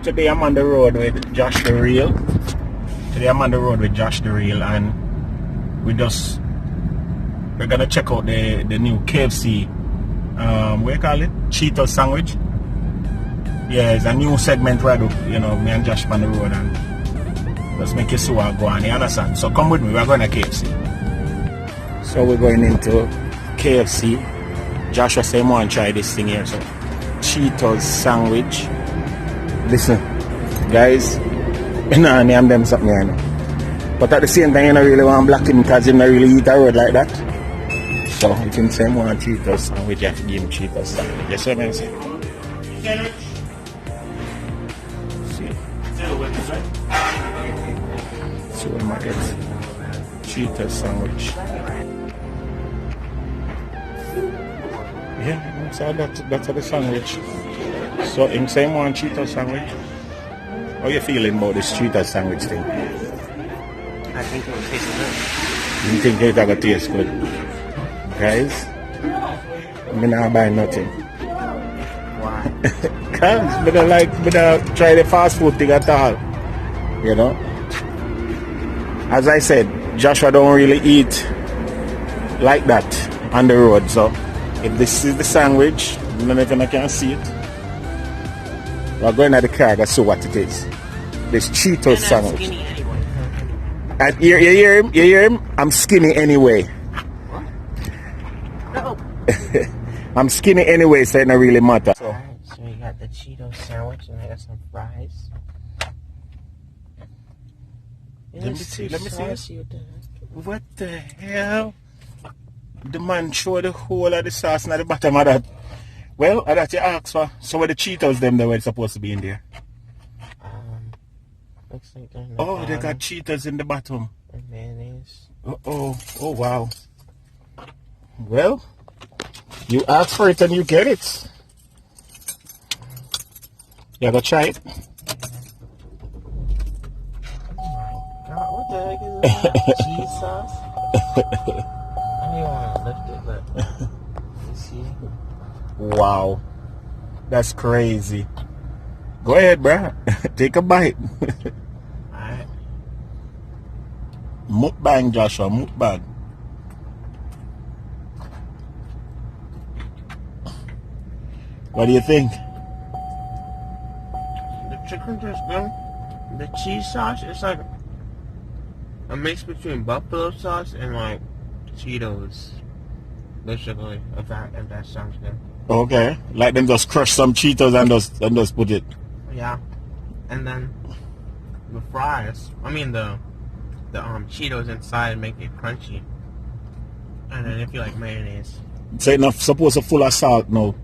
Today I'm on the road with Josh the Real. And we're gonna check out the new KFC what do you call it? Cheetos sandwich. Yeah, it's a new segment where I do, me and Josh on the road and just make you see what go on, you understand? So come with me, we're going to KFC. So we're going into KFC. Joshua said he want to try this thing here, so Cheetos sandwich. Listen, guys, I name them something here now. But at the same time, you don't really want to block him because he don't really eat a road like that. So if you say want Cheetos sandwich, you have to give him Cheetos sandwich. You see what I'm saying? See what I get. Cheetos sandwich. Yeah, so that's the sandwich. So him saying one Cheetos sandwich. How you feeling about this Cheetos sandwich thing? I think it will taste good. You think it's gonna taste good? Guys, I'm not buying nothing. Why? Cause I don't try the fast food thing at all. You know? As I said, Joshua don't really eat like that on the road. So if this is the sandwich, none of you can see it. We're going to the car to see what it is. This Cheetos sandwich. Skinny anyway. And you hear him? You hear him? I'm skinny anyway. What? No. I'm skinny anyway, so it don't really matter. So, Alright, so you got the Cheetos sandwich and I got some fries. let me see. What the hell? The man showed the whole of the sauce at the bottom of that. Well, I that you asked for. So were the Cheetos them that were supposed to be in there? Looks like they're in the Oh, bottom. they got Cheetos in the bottom. And mayonnaise. Oh wow. Well, you asked for it and you get it. You gotta try it. God, what the heck is that? Cheese sauce? I don't even want to lift it, but you see. Wow. That's crazy. Go ahead, bruh. Take a bite. Alright. Mukbang, Joshua. Mukbang. What do you think? The chicken tastes good. The cheese sauce is like a mix between buffalo sauce and like Cheetos. Basically, if that sounds good. Okay. Like them just crush some Cheetos and just put it. Yeah. And then the fries. I mean the Cheetos inside make it crunchy. And then if you like mayonnaise. It's enough supposed to full of salt now.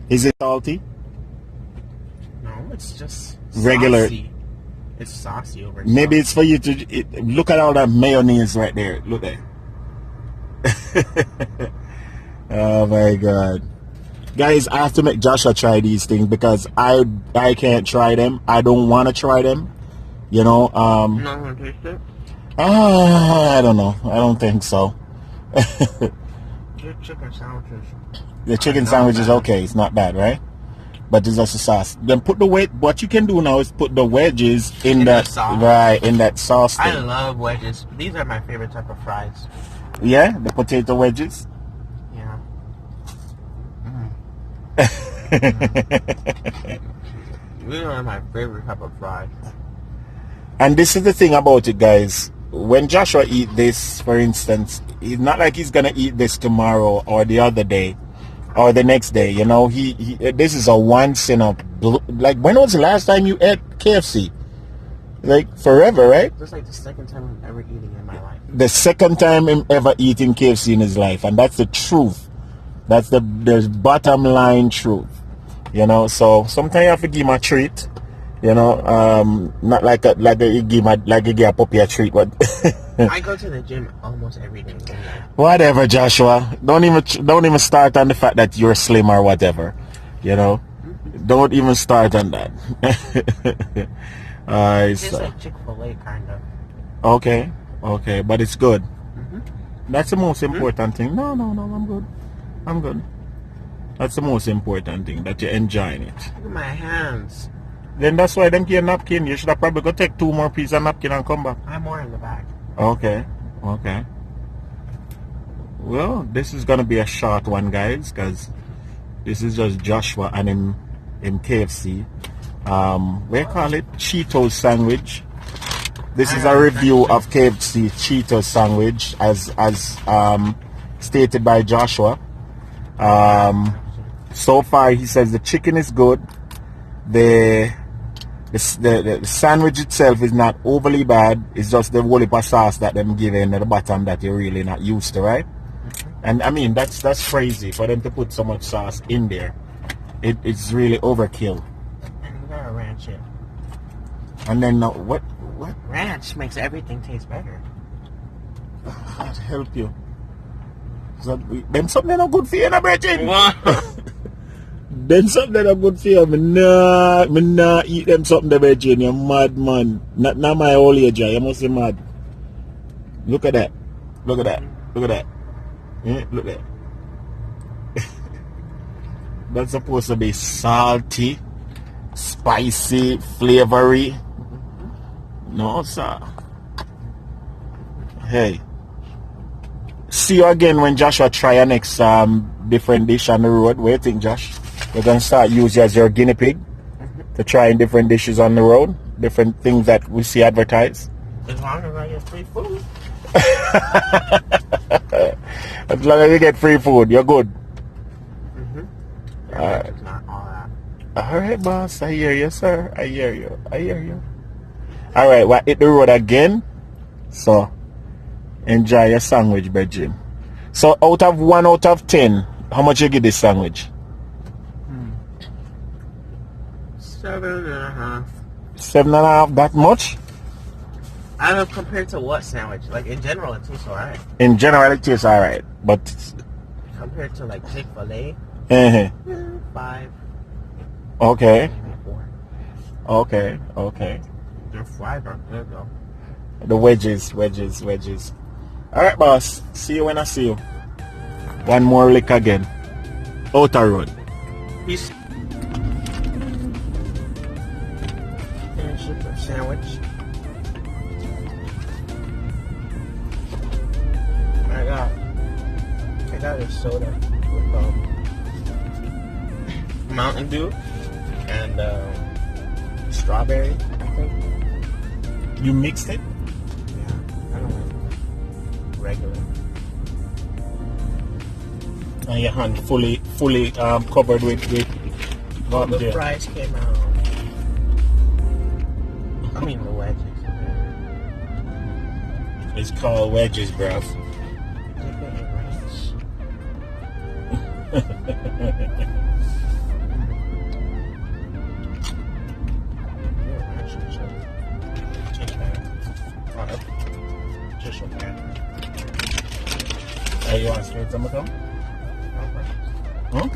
Is it salty? No, it's just Regular. Saucy. It's saucy over. Maybe it's for you to look at all that mayonnaise right there. Look there. Oh my god. Guys, I have to make Joshua try these things because I can't try them. I don't want to try them. You know, You not want to taste it? I don't know. I don't think so. Your chicken sandwiches. The chicken sandwich is okay. It's not bad, right? But it's just a sauce. Then put the what you can do now is put the wedges in that sauce. Right, in that sauce thing. I love wedges. These are my favorite type of fries. Yeah, the potato wedges. Yeah. These are my favorite type of fries. And this is the thing about it, guys. When Joshua eat this, for instance, it's not like he's gonna eat this tomorrow or the other day or the next day. You know, he this is a once in a like. When was the last time you ate KFC? Like forever, right? This is like the second time I'm ever eating in my life. The second time him ever eating KFC in his life, and that's the truth. That's the bottom line truth. You know, so sometimes you have to give him a treat. You know, not like you give a puppy a treat, but I go to the gym almost every day. Whatever, Joshua. Don't even start on the fact that you're slim or whatever. You know, don't even start on that. It's like Chick-fil-A kind of. Okay, but it's good. That's the most important thing. No, I'm good. That's the most important thing, that you're enjoying it. Look at my hands. Then that's why them get napkin. You should have probably go take 2 more pieces of napkin and come back. I'm more in the back. Okay. Okay. Well, this is gonna be a short one, guys, because this is just Joshua and him KFC. We call it Cheetos sandwich. This is a review of KFC Cheetos sandwich as stated by Joshua. So far he says the chicken is good. The sandwich itself is not overly bad. It's just the whole heap of sauce that them give in at the bottom that you're really not used to, right? And I mean that's crazy for them to put so much sauce in there. It's really overkill. And you gotta ranch it. And then what? Ranch makes everything taste better. God help you. So, them something not good for you, na Bridget. What? Them something not good for you. Me nah eat them something, the Bridget. You mad man. Not my old age. You must be mad. Look at that. Look at that. Look at that. Yeah, look at that. That's supposed to be salty, spicy, flavory. No, sir. Hey. See you again when Joshua try our next different dish on the road. What do you think, Josh? We're going to start use you as your guinea pig to try different dishes on the road. Different things that we see advertised. As long as I get free food. As long as you get free food, you're good. It's not all that. Alright, boss. I hear you, sir. I hear you. Alright, we're hit the road again. So, enjoy your sandwich, Bridget. So, out of 1 out of 10, how much you give this sandwich? 7.5. 7.5, that much? I don't know, compared to what sandwich? Like, in general, it tastes alright. In general, it tastes alright. But, Compared to, like, Chick-fil-A, 5. Okay. Maybe 4. Okay. Their fries are good, though. The wedges. Alright, boss. See you when I see you. One more lick again. Outer road. Peace. Finish up the sandwich. I got a soda with Mountain Dew and strawberry, I think. You mixed it? Yeah, I don't like regular. And your hand fully covered with All the fries came out. I mean the wedges. It's called wedges, bruv. You want straight tomato? Huh?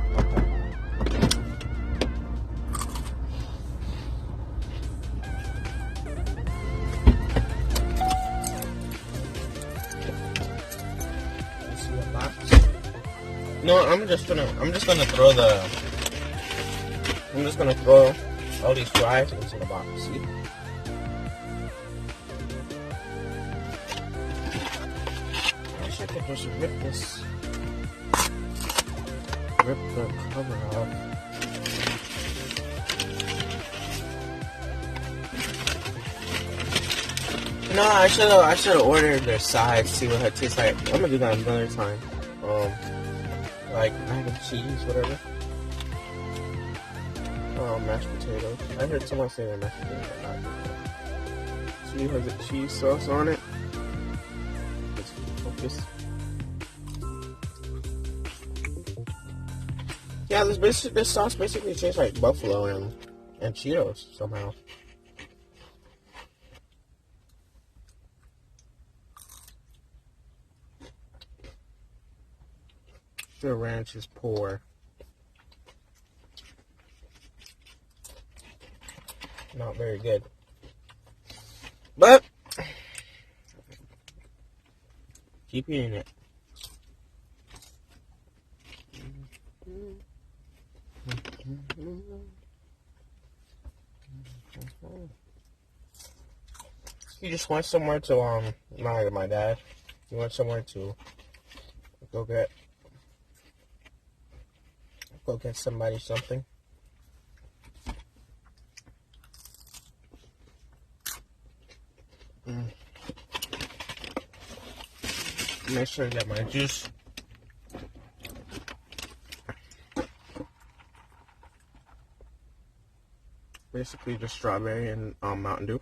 No, I'm just gonna throw all these fries into the box. See? I should just rip the cover off. No, I should have ordered their sides, see what it tastes like. I'm gonna do that another time. Like mac and cheese, whatever. Mashed potatoes. I heard someone say that mashed potatoes are not good. See, has a cheese sauce on it. Let's focus. Yeah, this sauce basically tastes like buffalo and Cheetos somehow. The ranch is poor. Not very good. But keep eating it. He just went somewhere to my dad. He went somewhere to go get somebody something. Make sure to get my juice. Basically just strawberry and Mountain Dew.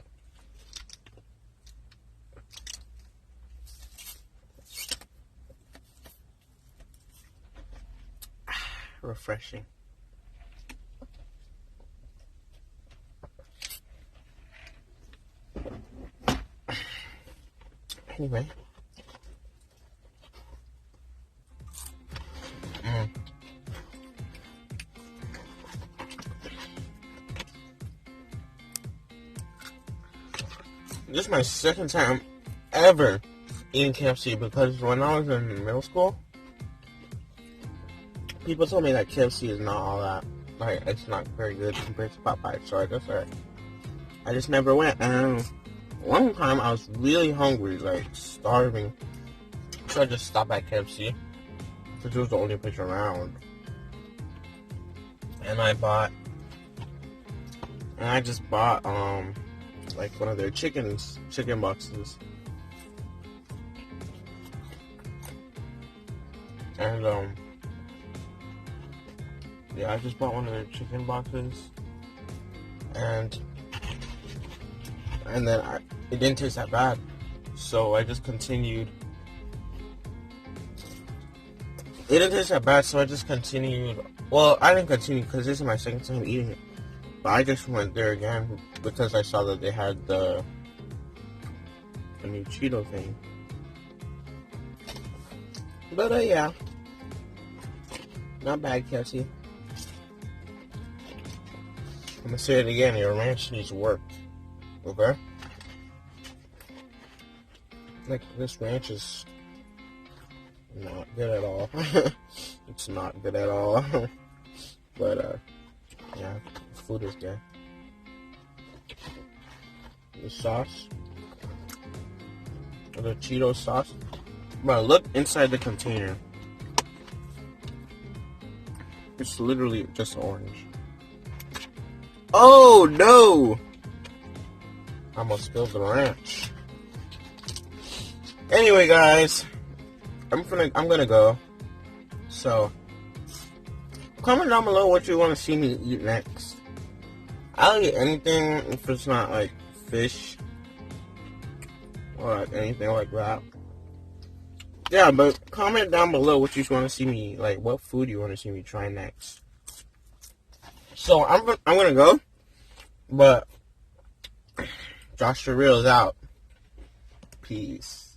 Refreshing. Anyway. This is my second time ever eating KFC because when I was in middle school, people told me that KFC is not all that, like, it's not very good compared to Popeyes, so I guess I just never went. And one time I was really hungry, like starving, so I just stopped at KFC because it was the only place around, and I just bought like one of their chicken boxes, and yeah, I just bought one of their chicken boxes, and then it didn't taste that bad, so I just continued. It didn't taste that bad, so I just continued. Well, I didn't continue because this is my second time eating it, but I just went there again because I saw that they had the new Cheeto thing. But yeah, not bad, KFC. I'm gonna say it again. Your ranch needs work. Okay? Like, this ranch is not good at all. It's not good at all. But, yeah, the food is good. The sauce. The Cheetos sauce. Bro, look inside the container. It's literally just orange. Oh, no! I almost spilled the ranch. Anyway, guys, I'm gonna go. So, comment down below what you want to see me eat next. I'll eat anything if it's not like fish or like anything like that. Yeah, but comment down below what you want to see me, like what food you want to see me try next. So I'm gonna go, but Josh the Real is out. Peace.